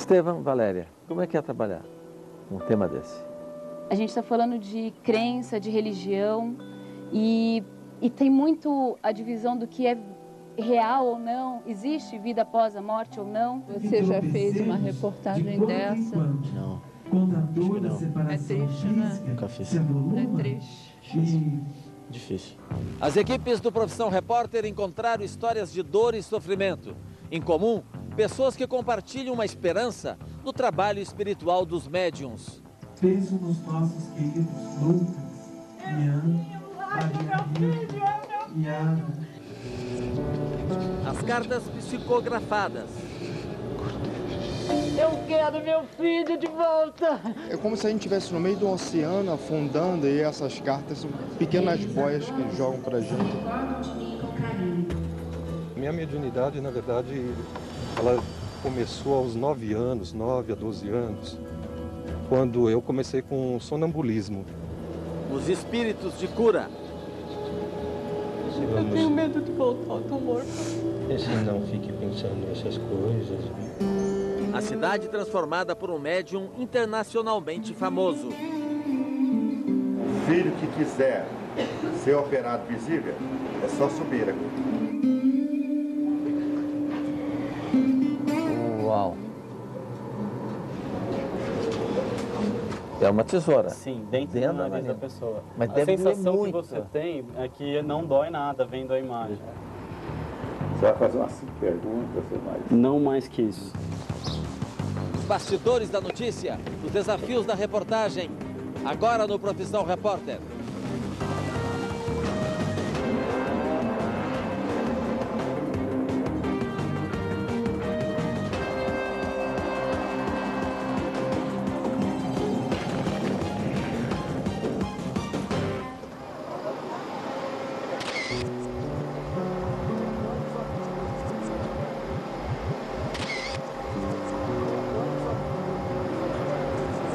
Estevão, Valéria, como é que é trabalhar um tema desse? A gente está falando de crença, de religião e tem muito a divisão do que é real ou não, existe vida após a morte ou não. Você já fez uma reportagem dessa? Não, acho que não. É triste, né? Nunca fiz. É triste. Difícil. As equipes do Profissão Repórter encontraram histórias de dor e sofrimento. Em comum, pessoas que compartilham uma esperança no trabalho espiritual dos médiuns. Penso nos nossos queridos Lucas, Ian, Maria e Ana. As cartas psicografadas. Eu quero meu filho de volta. É como se a gente estivesse no meio do oceano, afundando, e essas cartas são pequenas boias que jogam pra gente. Minha mediunidade, na verdade, ela começou aos 9 anos, 9 a 12 anos, quando eu comecei com sonambulismo. Os espíritos de cura. Eu tenho medo de voltar ao tumor. Não fique pensando nessas coisas. A cidade transformada por um médium internacionalmente famoso. Filho que quiser ser operado visível, é só subir aqui. Uau! É uma tesoura. Sim, dentro do nariz da pessoa. Mas a deve doer sensação muito. que você tem é que não dói nada vendo a imagem. Você vai fazer umas 5 perguntas, você vai. Não mais que isso. Os bastidores da notícia, os desafios da reportagem. Agora no Profissão Repórter.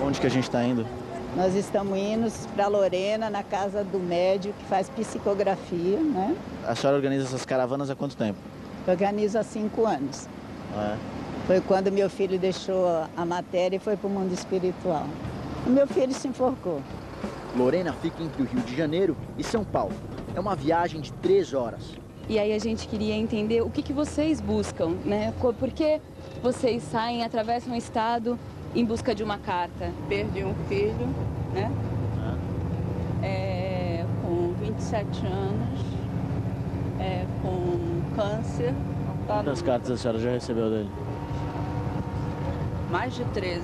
Onde que a gente está indo? Nós estamos indo para Lorena, na casa do médium que faz psicografia, né? A senhora organiza essas caravanas há quanto tempo? Organizo há 5 anos. Foi quando meu filho deixou a matéria e foi para o mundo espiritual. O meu filho se enforcou. Lorena fica entre o Rio de Janeiro e São Paulo. É uma viagem de 3 horas. E aí a gente queria entender o que vocês buscam, né? Por que vocês saem, atravessam o estado em busca de uma carta? Perdi um filho, né? Com 27 anos, com câncer. Quantas cartas a senhora já recebeu dele? Mais de 13.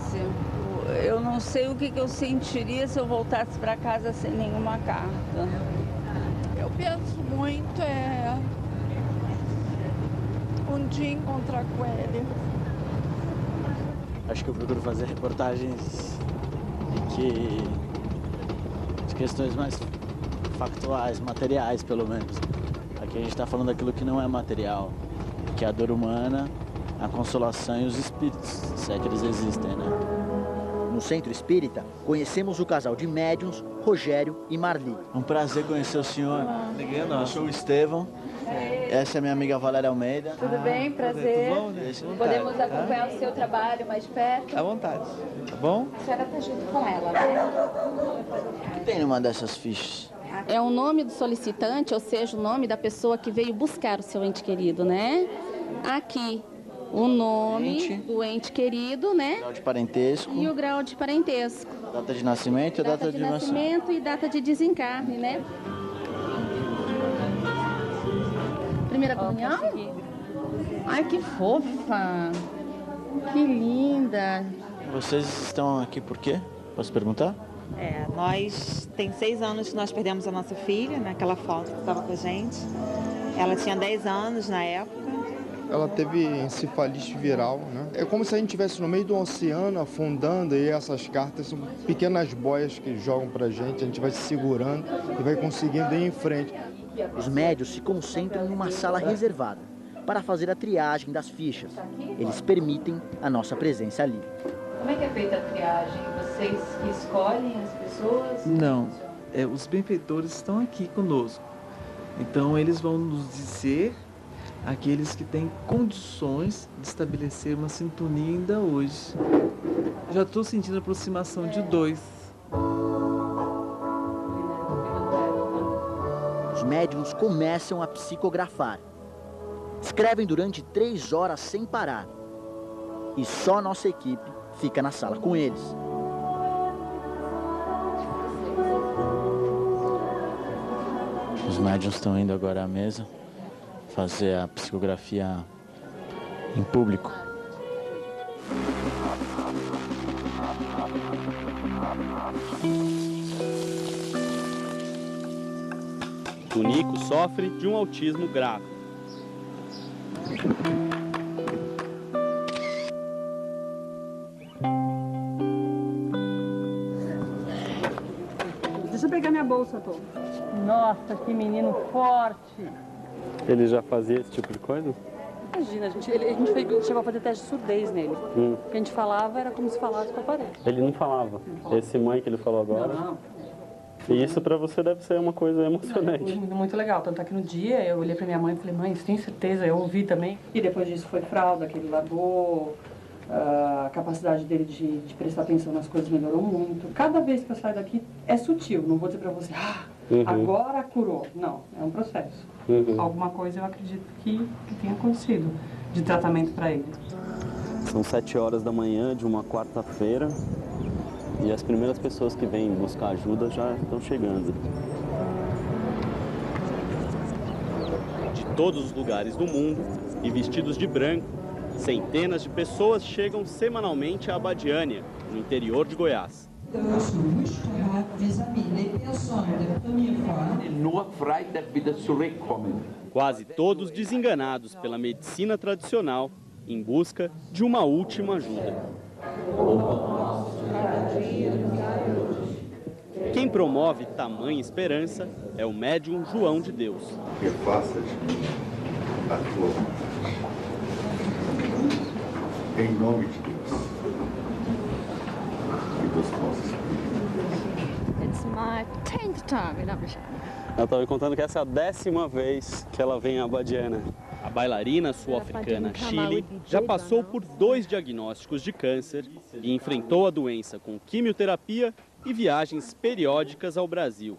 Eu não sei o que eu sentiria se eu voltasse para casa sem nenhuma carta. Eu penso muito um dia encontrar com ele. Acho que eu procuro fazer reportagens de questões mais factuais, materiais pelo menos. Aqui a gente está falando daquilo que não é material, que é a dor humana, a consolação e os espíritos, se é que eles existem, né? No Centro Espírita, conhecemos o casal de médiuns, Rogério e Marli. Um prazer conhecer o senhor. Eu sou o Estevão. Essa é minha amiga Valéria Almeida. Tudo bem? Prazer. Tudo bom? Podemos acompanhar o seu trabalho mais de perto? À vontade. Tá bom? A senhora está junto com ela, né? O que tem numa dessas fichas? É o nome do solicitante, ou seja, o nome da pessoa que veio buscar o seu ente querido, né? Aqui, o nome do ente querido, né? Grau de parentesco. E o grau de parentesco. Data de nascimento e data de nascimento e data de desencarne, né? Primeira comunhão? Ai, que fofa! Que linda! Vocês estão aqui por quê? Posso perguntar? Nós tem 6 anos que nós perdemos a nossa filha, naquela foto que estava com a gente. Ela tinha 10 anos na época. Ela teve encefalite viral, né? É como se a gente estivesse no meio do oceano, afundando, e essas cartas são pequenas boias que jogam pra gente, a gente vai se segurando e vai conseguindo ir em frente. Os médios se concentram em uma sala reservada para fazer a triagem das fichas. Eles permitem a nossa presença ali. Como é que é feita a triagem? Vocês que escolhem as pessoas? Não, os benfeitores estão aqui conosco. Então eles vão nos dizer aqueles que têm condições de estabelecer uma sintonia ainda hoje. Já estou sentindo a aproximação de 2. Os médiums começam a psicografar. Escrevem durante 3 horas sem parar. E só nossa equipe fica na sala com eles. Os médiuns estão indo agora à mesa fazer a psicografia em público. O Nico sofre de um autismo grave. Deixa eu pegar minha bolsa, Tom. Nossa, que menino forte. Ele já fazia esse tipo de coisa? Imagina, a gente chegou a fazer teste de surdez nele. O que a gente falava era como se falasse com a parede. Ele não falava. Esse mãe que ele falou agora? Não. E isso pra você deve ser uma coisa emocionante. Muito legal. Tanto é que no dia eu olhei pra minha mãe e falei, mãe, você tem certeza? Eu ouvi também. E depois disso foi fralda, que ele largou. A capacidade dele de prestar atenção nas coisas melhorou muito. Cada vez que eu saio daqui é sutil. Não vou dizer pra você, agora curou. Não, é um processo. Alguma coisa eu acredito que tenha acontecido de tratamento pra ele. São 7 horas da manhã de uma quarta-feira. E as primeiras pessoas que vêm buscar ajuda já estão chegando. De todos os lugares do mundo e vestidos de branco, centenas de pessoas chegam semanalmente a Abadiânia, no interior de Goiás. Quase todos desenganados pela medicina tradicional, em busca de uma última ajuda. Quem promove tamanha esperança é o médium João de Deus. Que faça de mim a tua vontade. Em nome de Deus. E dos nossos filhos. It's my 10th time in Abadiânia. Ela estava me contando que essa é a 10ª vez que ela vem a Abadiânia. A bailarina sul-africana Chile já passou por 2 diagnósticos de câncer e enfrentou a doença com quimioterapia e viagens periódicas ao Brasil.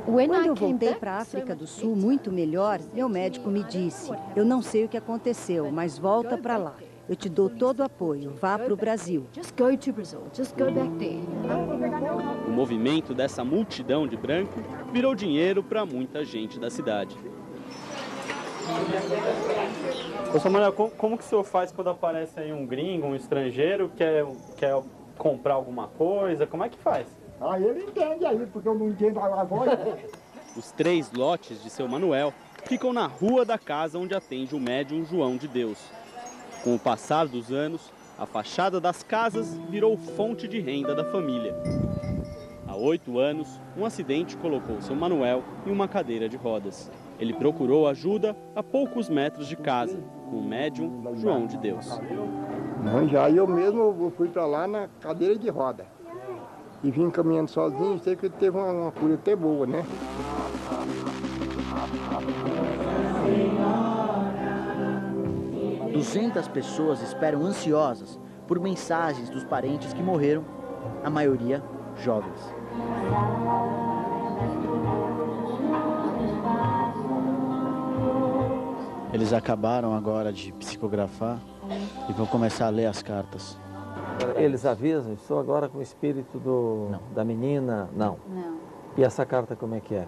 Quando eu voltei para a África do Sul muito melhor, meu médico me disse, eu não sei o que aconteceu, mas volta para lá. Eu te dou todo o apoio, vá para o Brasil. O movimento dessa multidão de branco virou dinheiro para muita gente da cidade. Ô Samuel, como que o senhor faz quando aparece aí um gringo, um estrangeiro, quer comprar alguma coisa? Como é que faz? Ele entende aí, porque eu não entendo a voz. Os 3 lotes de seu Manuel ficam na rua da casa onde atende o médium João de Deus. Com o passar dos anos, a fachada das casas virou fonte de renda da família. Há 8 anos, um acidente colocou seu Manuel em uma cadeira de rodas. Ele procurou ajuda a poucos metros de casa, com o médium João de Deus. Não, já eu mesmo fui para lá na cadeira de roda. E vim caminhando sozinho, sei que teve uma cura até boa, né? Senhora. 200 pessoas esperam ansiosas por mensagens dos parentes que morreram, a maioria jovens. Eles acabaram agora de psicografar e vão começar a ler as cartas. Eles avisam, estou agora com o espírito da menina? Não. Não. E essa carta como é que é?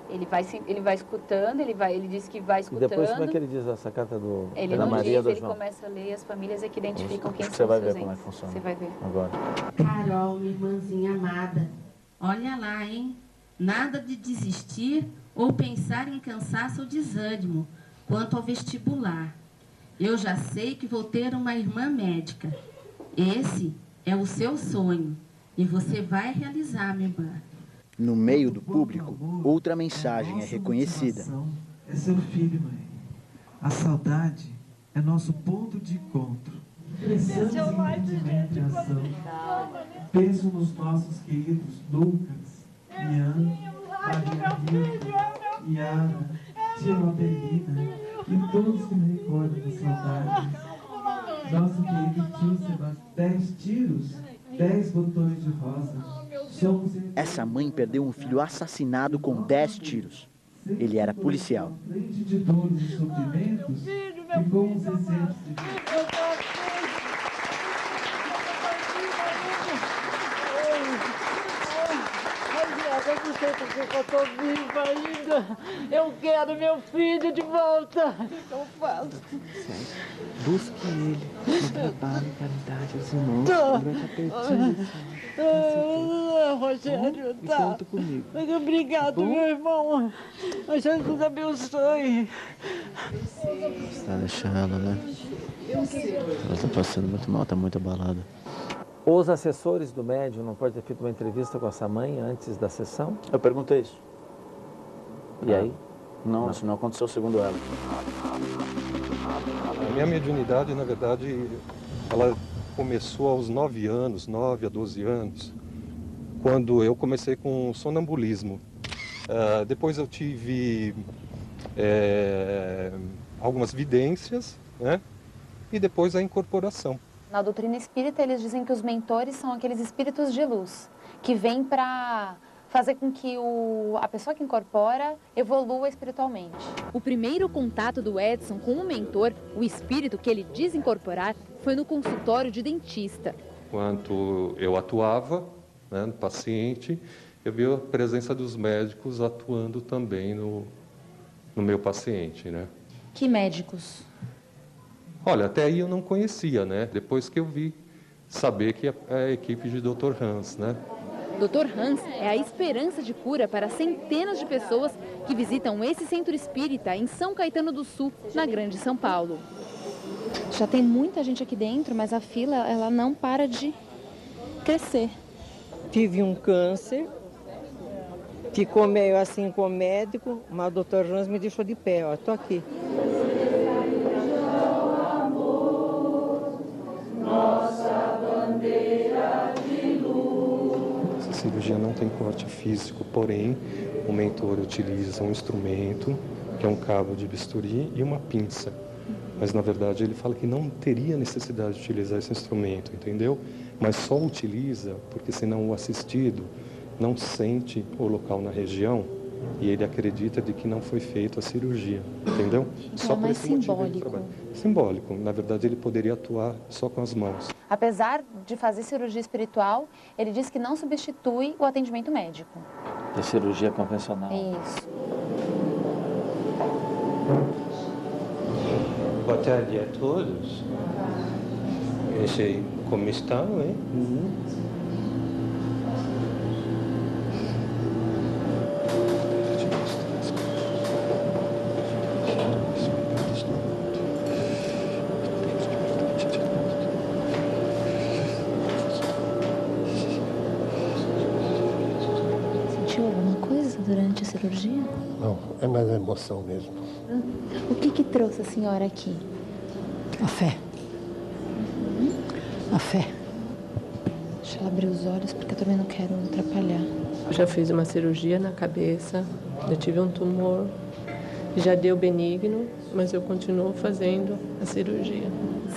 Ele vai escutando, ele diz que vai escutando. E depois como é que ele diz essa carta ele da não Maria diz, do ele João? começa a ler e as famílias é que identificam quem Você são vai os ver seus como é entes. que funciona. Você vai ver. Agora. Carol, minha irmãzinha amada, olha lá, hein? Nada de desistir ou pensar em cansaço ou desânimo quanto ao vestibular. Eu já sei que vou ter uma irmã médica. Esse é o seu sonho e você vai realizar, minha irmã. No meio do público, outra mensagem é reconhecida. É seu filho, mãe. A saudade é nosso ponto de encontro. Precisamos de entendimento e ação. Penso nos nossos queridos Lucas, Ian, Maria Rita, Iana, Tia Walterina e todos que me recordam com saudades. Nosso querido tio Sebastião, 10 tiros, 10 botões de rosa. Essa mãe perdeu um filho assassinado com 10 tiros. Ele era policial. Frente de dores e sofrimentos, e como você sente? Eu não sei porque eu tô viva ainda. Eu quero meu filho de volta. Não faço. Busque ele no trabalho, caridade aos irmãos. Ele vai estar pertinho. Rogério, E tá. conta comigo. Obrigado, meu irmão. Jesus abençoe. Você está deixando, né? Ela está passando muito mal, está muito abalada. Os assessores do médium não podem ter feito uma entrevista com essa mãe antes da sessão? Eu perguntei isso. E aí? Não, isso não aconteceu segundo ela. A minha mediunidade, na verdade, ela começou aos 9 anos, 9 a 12 anos, quando eu comecei com sonambulismo. Depois eu tive algumas vidências, né? E depois a incorporação. Na doutrina espírita, eles dizem que os mentores são aqueles espíritos de luz, que vêm para fazer com que a pessoa que incorpora evolua espiritualmente. O primeiro contato do Edson com o mentor, o espírito que ele diz incorporar, foi no consultório de dentista. Enquanto eu atuava, né, no paciente, eu vi a presença dos médicos atuando também no meu paciente, né? Que médicos? Olha, até aí eu não conhecia, né? Depois que eu vi saber que é a equipe de Dr. Hans, né? Dr. Hans é a esperança de cura para centenas de pessoas que visitam esse centro espírita em São Caetano do Sul, na Grande São Paulo. Já tem muita gente aqui dentro, mas a fila ela não para de crescer. Tive um câncer, ficou meio assim com o médico, mas o Dr. Hans me deixou de pé, ó, tô aqui. Nossa bandeira de luz. Essa cirurgia não tem corte físico, porém, o mentor utiliza um instrumento, que é um cabo de bisturi e uma pinça. Mas, na verdade, ele fala que não teria necessidade de utilizar esse instrumento, entendeu? Mas só utiliza porque, senão, o assistido não sente o local na região e ele acredita de que não foi feita a cirurgia, entendeu? Então só é mais simbólico. Simbólico. Na verdade, ele poderia atuar só com as mãos. Apesar de fazer cirurgia espiritual, ele diz que não substitui o atendimento médico. Da cirurgia convencional. Isso. Boa tarde a todos. Eu sei como estão, hein? Sentiu alguma coisa durante a cirurgia? Não, é mais a emoção mesmo. O que trouxe a senhora aqui? A fé. A fé. Deixa ela abrir os olhos, porque eu também não quero atrapalhar. Eu já fiz uma cirurgia na cabeça, eu tive um tumor, já deu benigno, mas eu continuo fazendo a cirurgia.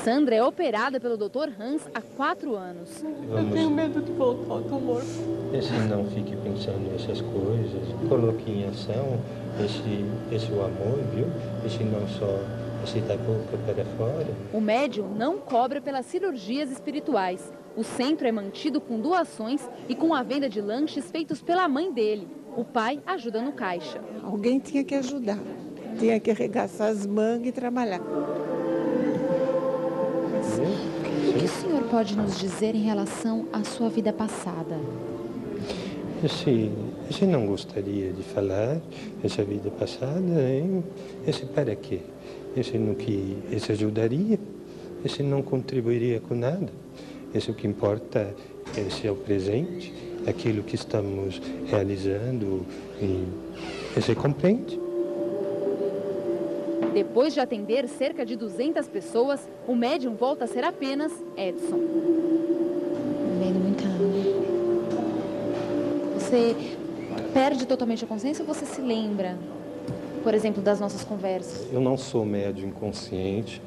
Sandra é operada pelo Dr. Hans há 4 anos. Eu tenho medo de voltar ao tumor. Esse não fique pensando nessas coisas, coloque em ação esse o amor, viu? Esse não só esse da boca para fora. O médium não cobra pelas cirurgias espirituais. O centro é mantido com doações e com a venda de lanches feitos pela mãe dele. O pai ajuda no caixa. Alguém tinha que ajudar, tinha que arregaçar as mangas e trabalhar. O que o senhor pode nos dizer em relação à sua vida passada? Esse não gostaria de falar, essa vida passada, hein? Esse para quê? Esse ajudaria? Esse não contribuiria com nada? Esse o que importa, esse é o presente, aquilo que estamos realizando, e esse compreende? Depois de atender cerca de 200 pessoas, o médium volta a ser apenas Edson. Bebendo muita água. Você perde totalmente a consciência ou você se lembra? por exemplo, das nossas conversas? Eu não sou médium inconsciente,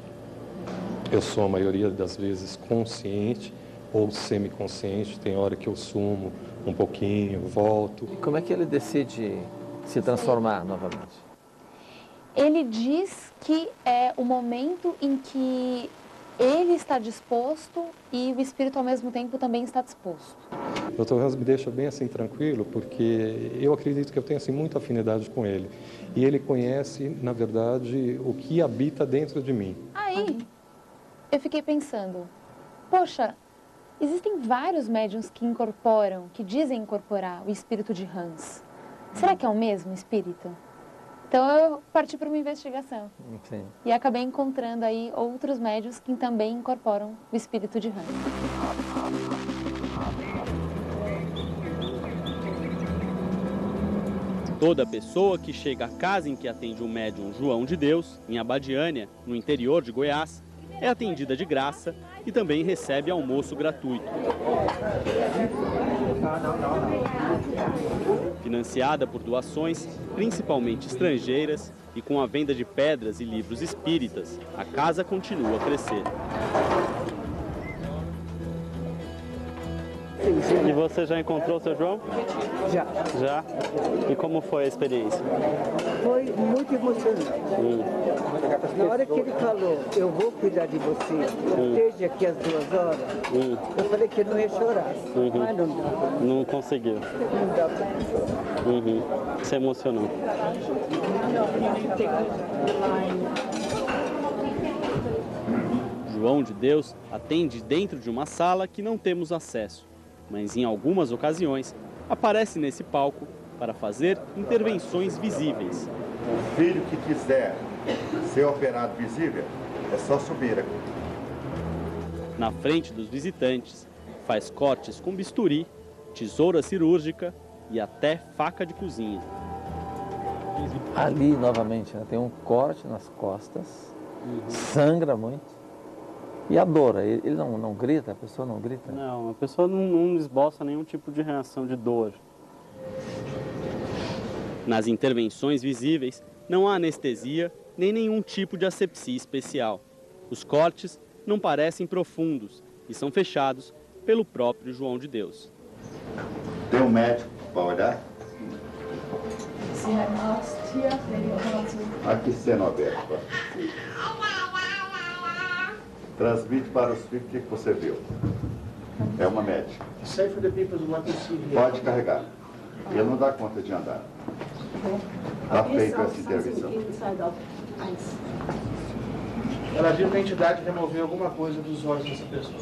eu sou a maioria das vezes consciente ou semiconsciente, tem hora que eu sumo um pouquinho, volto. E como é que ele decide se transformar novamente? Ele diz que é o momento em que ele está disposto e o espírito ao mesmo tempo também está disposto. O Dr. Hans me deixa bem assim tranquilo, porque eu acredito que eu tenho assim muita afinidade com ele. E ele conhece, na verdade, o que habita dentro de mim. Aí, eu fiquei pensando, poxa, existem vários médiuns que incorporam, que dizem incorporar o espírito de Hans. Será que é o mesmo espírito? Então eu parti para uma investigação. Sim. E acabei encontrando aí outros médiuns que também incorporam o espírito de Hans. Toda pessoa que chega à casa em que atende o médium João de Deus, em Abadiânia, no interior de Goiás, é atendida de graça e também recebe almoço gratuito. Financiada por doações, principalmente estrangeiras, e com a venda de pedras e livros espíritas, a casa continua a crescer. E você já encontrou o seu João? Já. Já? E como foi a experiência? Foi muito emocionante. Na hora que ele falou, eu vou cuidar de você, esteja aqui às 2 horas, eu falei que ele não ia chorar. Mas não dá. Não conseguiu. Não dá pra Se emocionou. João de Deus atende dentro de uma sala que não temos acesso, mas em algumas ocasiões aparece nesse palco para fazer intervenções visíveis. O filho que quiser ser operado visível, é só subir aqui. Na frente dos visitantes, faz cortes com bisturi, tesoura cirúrgica e até faca de cozinha. Ali, novamente, né, tem um corte nas costas, sangra muito. E a dor? Ele não grita? A pessoa não grita? Não, a pessoa não esboça nenhum tipo de reação de dor. Nas intervenções visíveis, não há anestesia nem nenhum tipo de asepsia especial. Os cortes não parecem profundos e são fechados pelo próprio João de Deus. Tem um médico para olhar? Aqui sendo aberto. Transmite para os filhos o que você viu. É uma médica. Pode carregar. Ele não dá conta de andar. Está feita essa intervenção. Ela viu que a entidade removeu alguma coisa dos olhos dessa pessoa.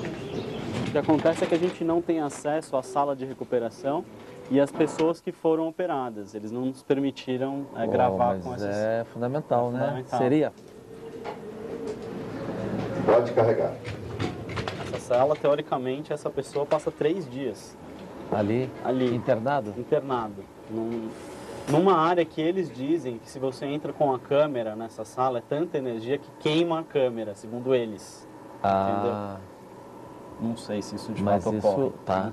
O que acontece é que a gente não tem acesso à sala de recuperação e às pessoas que foram operadas. Eles não nos permitiram gravar com essas... É fundamental, né? Fundamental. Seria? Pode carregar. Essa sala, teoricamente, essa pessoa passa 3 dias. Ali? Internado? Internado. Numa área que eles dizem que se você entra com a câmera nessa sala, é tanta energia que queima a câmera, segundo eles. Entendeu? Não sei se isso de fato ocorre. Tá.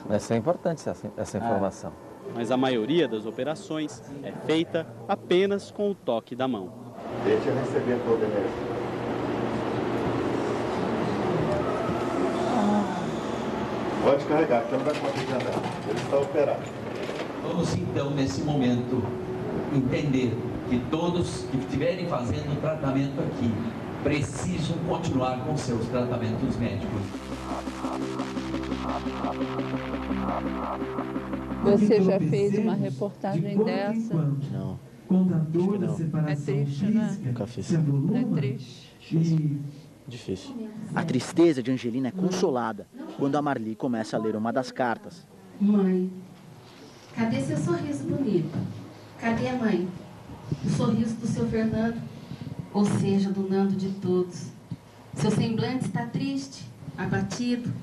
Mas é importante essa informação. Mas a maioria das operações é feita apenas com o toque da mão. Deixa eu receber toda a energia. Pode carregar, porque não dá conta de andar. Ele está operado. Vamos então, nesse momento, entender que todos que estiverem fazendo tratamento aqui precisam continuar com seus tratamentos médicos. Você já fez uma reportagem dessa? Não. É triste, né? Nunca fiz. É triste. Difícil. A tristeza de Angelina é consolada quando a Marli começa a ler uma das cartas. Mãe, cadê seu sorriso bonito? Cadê a mãe? O sorriso do seu Fernando, ou seja, do Nando de todos. Seu semblante está triste, abatido,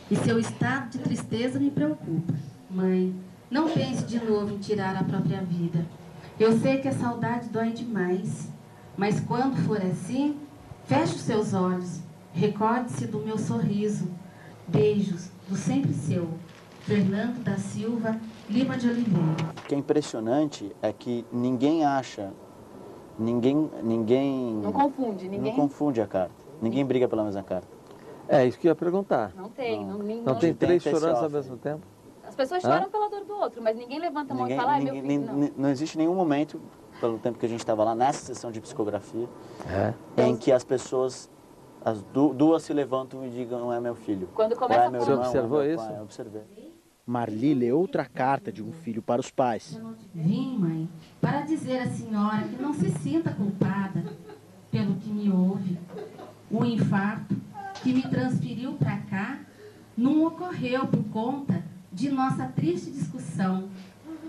e seu estado de tristeza me preocupa. Mãe, não pense de novo em tirar a própria vida. Eu sei que a saudade dói demais, mas quando for assim, feche os seus olhos, recorde-se do meu sorriso. Beijos, do sempre seu, Fernando da Silva Lima de Oliveira. O que é impressionante é que ninguém acha Ninguém Não confunde, ninguém... não confunde a carta. Ninguém briga pela mesma carta. É, isso que eu ia perguntar. Não tem. Não tem três chorantes ao mesmo tempo? As pessoas choram pela dor do outro, mas ninguém levanta a mão e fala, meu filho, não existe nenhum momento, pelo tempo que a gente estava lá, nessa sessão de psicografia, em que as pessoas, as duas se levantam e digam, não é meu filho. Quando começa a Você observou isso? Eu observei. Marli lê outra carta de um filho para os pais. Vim, mãe, para dizer à senhora que não se sinta culpada pelo que me houve. O infarto que me transferiu para cá não ocorreu por conta de nossa triste discussão.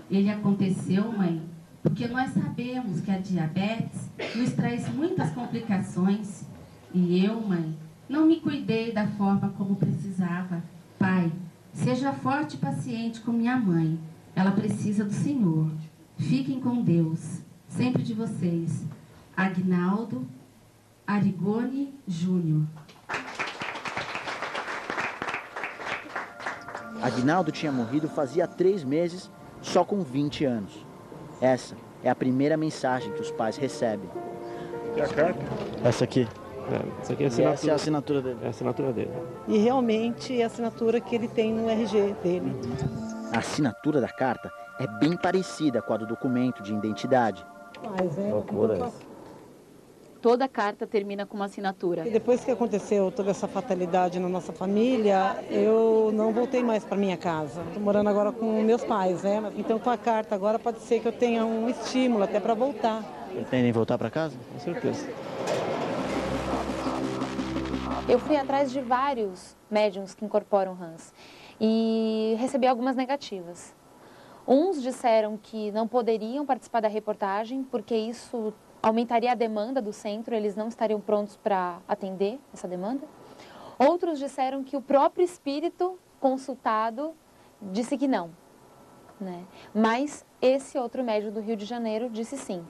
Ele aconteceu, mãe, porque nós sabemos que a diabetes nos traz muitas complicações. E eu, mãe, não me cuidei da forma como precisava. Pai, seja forte e paciente com minha mãe. Ela precisa do Senhor. Fiquem com Deus. Sempre de vocês. Agnaldo Arigoni Júnior. Agnaldo tinha morrido fazia 3 meses, só com 20 anos. Essa é a primeira mensagem que os pais recebem. E a carta? Essa aqui. Essa aqui é a assinatura. Essa é a assinatura dele. É a assinatura dele. E realmente é a assinatura que ele tem no RG dele. A assinatura da carta é bem parecida com a do documento de identidade. Mas é loucura isso. Toda carta termina com uma assinatura. E depois que aconteceu toda essa fatalidade na nossa família, eu não voltei mais para minha casa. Estou morando agora com meus pais, né? Então com a carta agora pode ser que eu tenha um estímulo até para voltar. Pretendem voltar para casa? Com certeza. Eu fui atrás de vários médiums que incorporam Hans e recebi algumas negativas. Uns disseram que não poderiam participar da reportagem porque isso aumentaria a demanda do centro, eles não estariam prontos para atender essa demanda. Outros disseram que o próprio espírito consultado disse que não, né? Mas esse outro médium do Rio de Janeiro disse sim.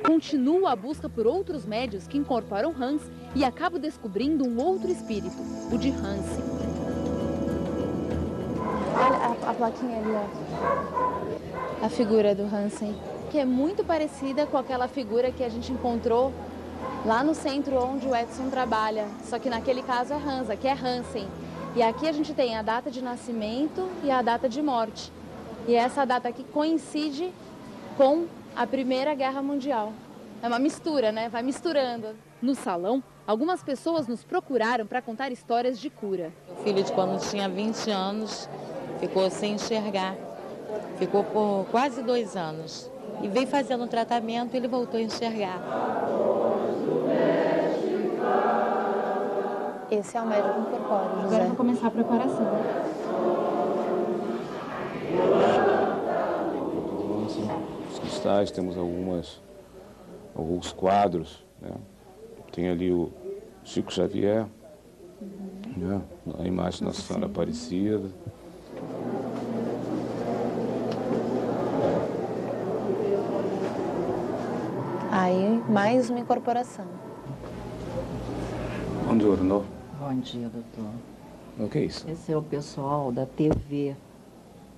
Continua a busca por outros médios que incorporam Hans e acabo descobrindo um outro espírito, o de Hansen. Olha a plaquinha ali, ó. A figura do Hansen. Que é muito parecida com aquela figura que a gente encontrou lá no centro onde o Edson trabalha. Só que naquele caso é Hans, aqui é Hansen. E aqui a gente tem a data de nascimento e a data de morte. E essa data aqui coincide com a Primeira Guerra Mundial. É uma mistura, né? Vai misturando. No salão, algumas pessoas nos procuraram para contar histórias de cura. O filho, de quando tinha 20 anos, ficou sem enxergar. Ficou por quase 2 anos. E veio fazendo o tratamento e ele voltou a enxergar. Esse é o médico incorpóreo, José. Agora eu vou começar a preparação. Os cristais, temos alguns quadros, né? Tem ali o Chico Xavier, né? A imagem de Nossa Senhora Aparecida. Aí, mais uma incorporação. Bom dia, Bom dia, doutor. O que é isso? Esse é o pessoal da TV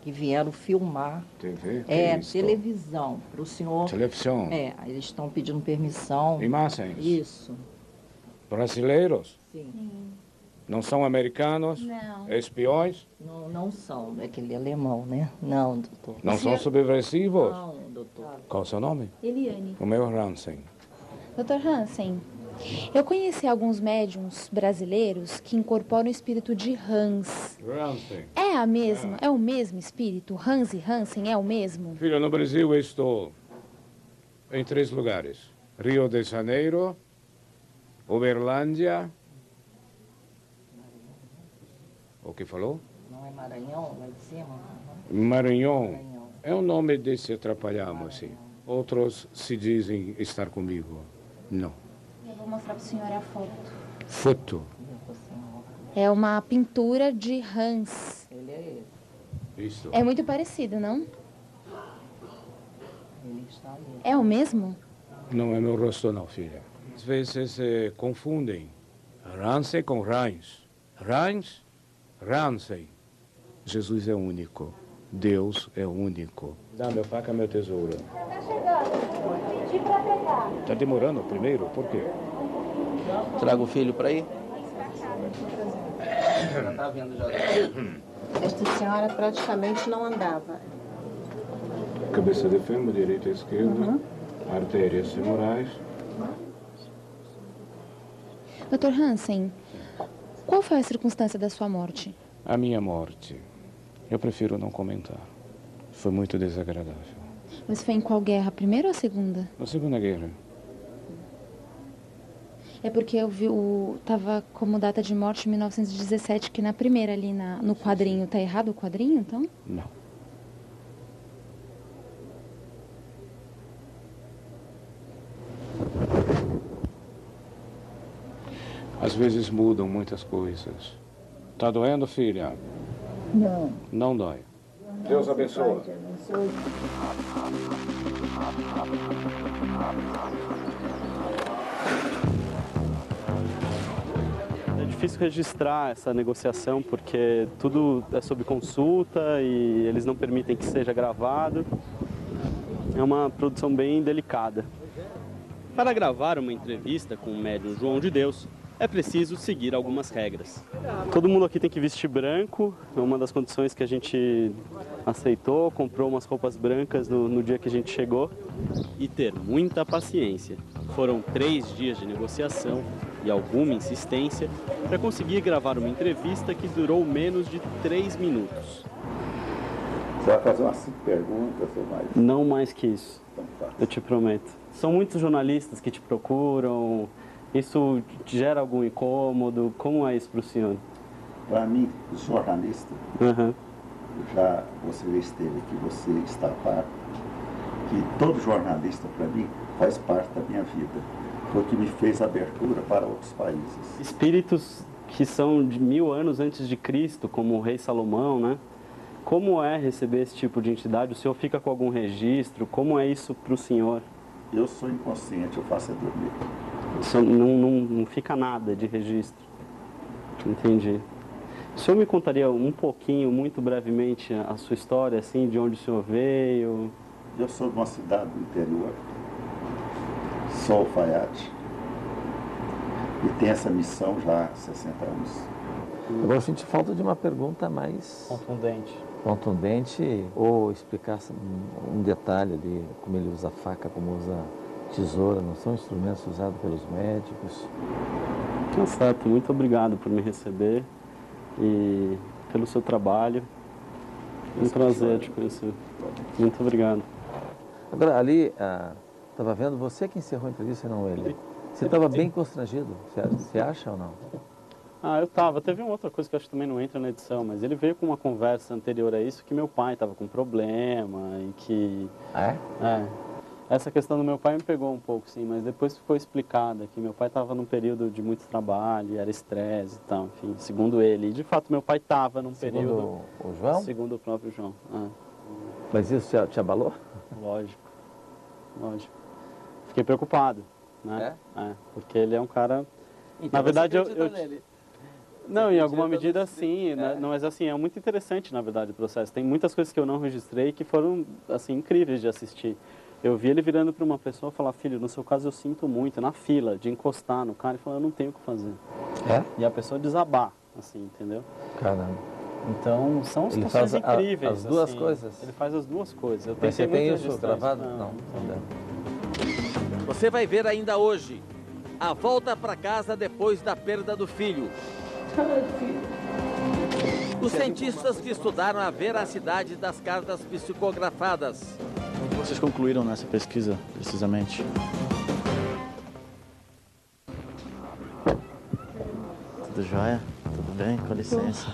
que vieram filmar. TV? É, televisão, para o senhor. Televisão? É, eles estão pedindo permissão. Imagens? Isso. Brasileiros? Sim. Não são americanos? Não. Espiões? Não, não são, é aquele alemão, né? Não, doutor. Não são subversivos? Não, doutor. Qual é o seu nome? Eliane. O meu é Hansen. Dr. Hansen, eu conheci alguns médiums brasileiros que incorporam o espírito de Hans. Hansen. É a mesma? É o mesmo espírito? Hans e Hansen é o mesmo? Filho, no Brasil eu estou em 3 lugares. Rio de Janeiro, Uberlândia. O que falou? Não é Maranhão, lá de cima? Maranhão. É um nome desse atrapalhamos, assim. Outros se dizem estar comigo. Não. Eu vou mostrar para o senhor a foto. Foto. É uma pintura de Hans. Ele é esse. Isso. É muito parecido, não? Ele está ali. É o mesmo? Não é meu rosto, não, filha. Às vezes confundem Hansen com Reins. Reins, Hansen. Jesus é único. Deus é único. Dá meu faca, meu tesouro. Tá chegando. Está demorando primeiro? Por quê? Traga o filho para ir. Esta senhora praticamente não andava. Cabeça de fêmur, direita e esquerda, artérias femorais. Dr. Hansen, qual foi a circunstância da sua morte? A minha morte, eu prefiro não comentar. Foi muito desagradável. Mas foi em qual guerra? A primeira ou a segunda? Na Segunda Guerra. É porque eu vi tava como data de morte 1917, que na primeira ali no quadrinho. Tá errado o quadrinho, então? Não. Às vezes mudam muitas coisas. Tá doendo, filha? Não. Não dói. Deus abençoe. É difícil registrar essa negociação porque tudo é sob consulta e eles não permitem que seja gravado. É uma produção bem delicada. Para gravar uma entrevista com o médium João de Deus, é preciso seguir algumas regras. Todo mundo aqui tem que vestir branco, é uma das condições que a gente aceitou, comprou umas roupas brancas no dia que a gente chegou. E ter muita paciência. Foram 3 dias de negociação e alguma insistência para conseguir gravar uma entrevista que durou menos de 3 minutos. Você vai fazer umas 5 perguntas ou mais? Não mais que isso, Então, tá. eu te prometo. São muitos jornalistas que te procuram. Isso gera algum incômodo? Como é isso para o senhor? Para mim, jornalista, já você esteve aqui, você está a par, que todo jornalista, para mim, faz parte da minha vida. Foi o que me fez abertura para outros países. Espíritos que são de 1000 anos antes de Cristo, como o rei Salomão, né? Como é receber esse tipo de entidade? O senhor fica com algum registro? Como é isso para o senhor? Eu sou inconsciente, eu faço é dormir. Não fica nada de registro. Entendi. O senhor me contaria um pouquinho, muito brevemente, a sua história, assim, de onde o senhor veio? Eu sou de uma cidade do interior, sou alfaiate, e tenho essa missão já há 60 anos. Agora eu senti falta de uma pergunta mais contundente ou explicar um detalhe ali, como ele usa faca, como usa tesoura, não são instrumentos usados pelos médicos. Tá certo, muito obrigado por me receber e pelo seu trabalho. Um prazer te conhecer. Muito obrigado. Agora, ali, estava vendo, você que encerrou a entrevista, não ele. Você estava bem constrangido, você acha ou não? Eu estava. Teve uma outra coisa que eu acho que também não entra na edição, mas ele veio com uma conversa anterior a isso que meu pai estava com problema e que... Essa questão do meu pai me pegou um pouco, sim, mas depois foi explicada que meu pai estava num período de muito trabalho, era estresse e tal, enfim, segundo ele. E de fato meu pai estava num período... Segundo o João? Segundo o próprio João. Mas isso te abalou? Lógico. Fiquei preocupado, né? Porque ele é um cara... Então, na verdade, nele. Não, em alguma medida sim, né? Não, mas assim, é muito interessante, na verdade, o processo. Tem muitas coisas que eu não registrei que foram, assim, incríveis de assistir. Eu vi ele virando para uma pessoa e falar, filho, no seu caso eu sinto muito, na fila, de encostar no cara e falar, eu não tenho o que fazer. E a pessoa desabar, assim, entendeu? Caramba. Então, são situações incríveis. As duas assim. coisas? Ele faz as duas coisas. Eu Mas você tem isso registrar gravado? Não. Você vai ver ainda hoje a volta para casa depois da perda do filho. Os cientistas que estudaram a veracidade das cartas psicografadas. O que vocês concluíram nessa pesquisa, precisamente? Tudo jóia? Tudo bem? Com licença.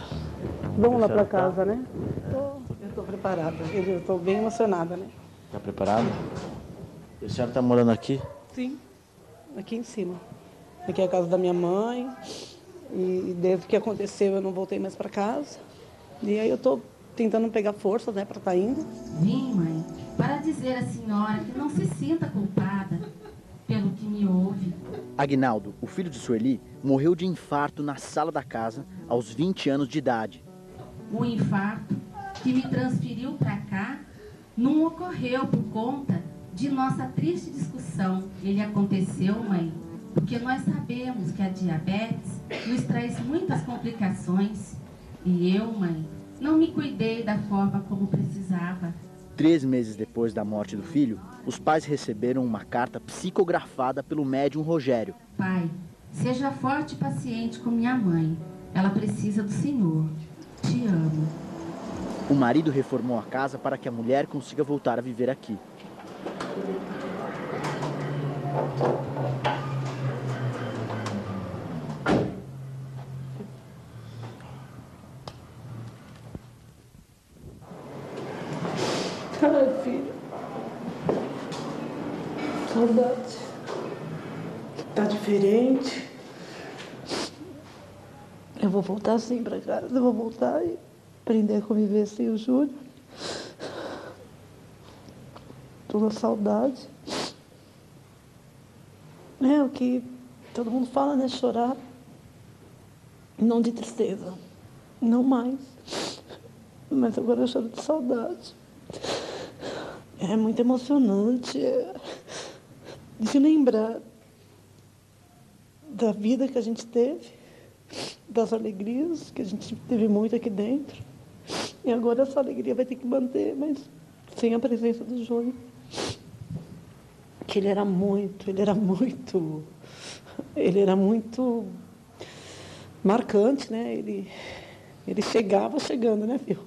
Vamos lá para casa, né? Eu estou preparada, eu estou bem emocionada, né? Está preparado? E a senhora está morando aqui? Sim, aqui em cima. Aqui é a casa da minha mãe. E desde que aconteceu eu não voltei mais para casa. E aí eu estou tentando pegar força, né, para estar indo. Vim, mãe, para dizer à senhora que não se sinta culpada pelo que me ouve. Aguinaldo, o filho de Sueli, morreu de infarto na sala da casa aos 20 anos de idade. O infarto que me transferiu para cá não ocorreu por conta de nossa triste discussão. Ele aconteceu, mãe, porque nós sabemos que a diabetes nos traz muitas complicações. E eu, mãe, não me cuidei da forma como precisava. 3 meses depois da morte do filho, os pais receberam uma carta psicografada pelo médium Rogério. Pai, seja forte e paciente com minha mãe. Ela precisa do Senhor. Te amo. O marido reformou a casa para que a mulher consiga voltar a viver aqui. Ai, filho. Saudade. Tá diferente. Eu vou voltar sim pra casa. Eu vou voltar e aprender a conviver sem o Júlio. Tô na saudade. É o que todo mundo fala, né? Chorar. Não de tristeza. Não mais. Mas agora eu choro de saudade. É muito emocionante. De lembrar da vida que a gente teve, das alegrias que a gente teve muito aqui dentro. E agora essa alegria vai ter que manter, mas sem a presença do Júnior. Que ele era muito marcante, né? Ele chegava chegando, né, filho?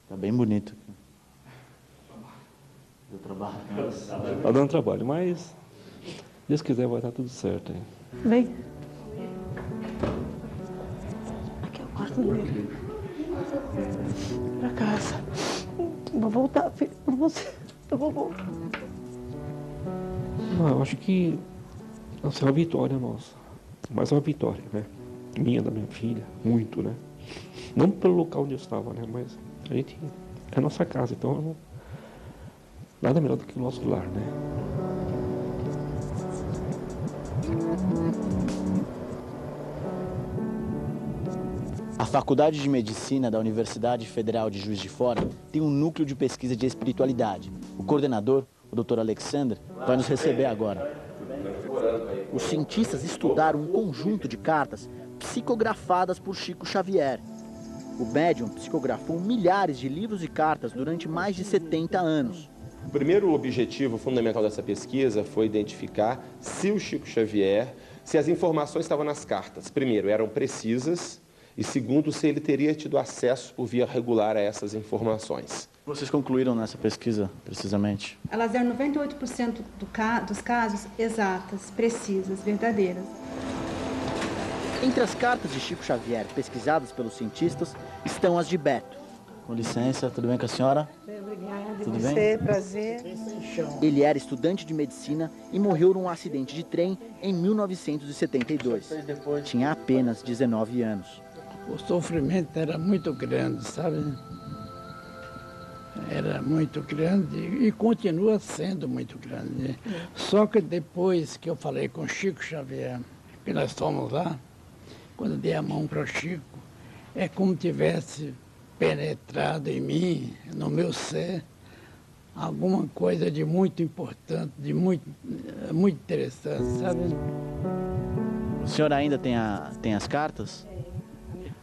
Tá bem bonito. Deu trabalho. Tá dando trabalho, mas se Deus quiser vai estar tudo certo aí. Vem. Aqui é o quarto dele. Pra casa. Vou voltar, filho, por você. Eu vou voltar. Não, eu acho que essa é uma vitória nossa. Mais uma vitória, né? Minha, da minha filha, muito, né? Não pelo local onde eu estava, né? Mas a gente é nossa casa, então nada melhor do que o nosso lar, né? A Faculdade de Medicina da Universidade Federal de Juiz de Fora tem um núcleo de pesquisa de espiritualidade. O coordenador, o Dr. Alexander, vai nos receber agora. Os cientistas estudaram um conjunto de cartas psicografadas por Chico Xavier. O médium psicografou milhares de livros e cartas durante mais de 70 anos. O primeiro objetivo fundamental dessa pesquisa foi identificar se o Chico Xavier, se as informações estavam nas cartas, primeiro, eram precisas, e segundo, se ele teria tido acesso por via regular a essas informações. Vocês concluíram nessa pesquisa, precisamente? Elas eram 98% dos casos exatas, precisas, verdadeiras. Entre as cartas de Chico Xavier pesquisadas pelos cientistas estão as de Beto. Com licença, tudo bem com a senhora? Obrigada. Tudo você, bem? prazer. Ele era estudante de medicina e morreu num acidente de trem em 1972. Tinha apenas 19 anos. O sofrimento era muito grande, sabe? Era muito grande e continua sendo muito grande. Só que depois que eu falei com Chico Xavier, que nós fomos lá, quando dei a mão para o Chico, é como tivesse penetrado em mim, no meu ser, alguma coisa de muito importante, de muito interessante, sabe? O senhor ainda tem as cartas?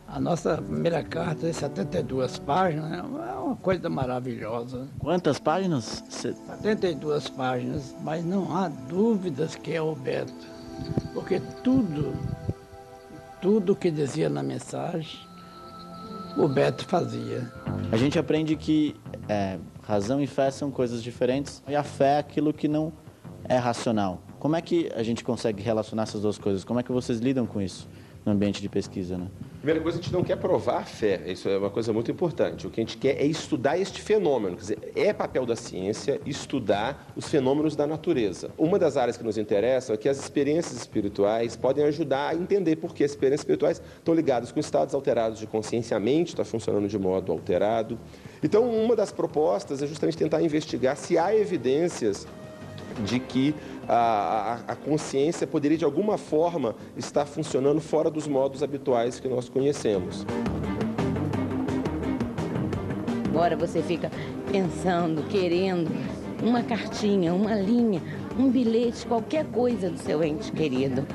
A nossa primeira carta tem 72 páginas, é uma coisa maravilhosa. Quantas páginas? 72 páginas, mas não há dúvidas que é o Beto, porque tudo que dizia na mensagem, o Beto fazia. A gente aprende que razão e fé são coisas diferentes e a fé é aquilo que não é racional. Como é que a gente consegue relacionar essas duas coisas? Como é que vocês lidam com isso no ambiente de pesquisa, né? Primeira coisa, a gente não quer provar a fé, isso é uma coisa muito importante. O que a gente quer é estudar este fenômeno, quer dizer, é papel da ciência estudar os fenômenos da natureza. Uma das áreas que nos interessa é que as experiências espirituais podem ajudar a entender por que as experiências espirituais estão ligadas com estados alterados de consciência, a mente está funcionando de modo alterado. Então, uma das propostas é justamente tentar investigar se há evidências de que a consciência poderia, de alguma forma, estar funcionando fora dos modos habituais que nós conhecemos. Agora você fica pensando, querendo uma cartinha, uma linha, um bilhete, qualquer coisa do seu ente querido.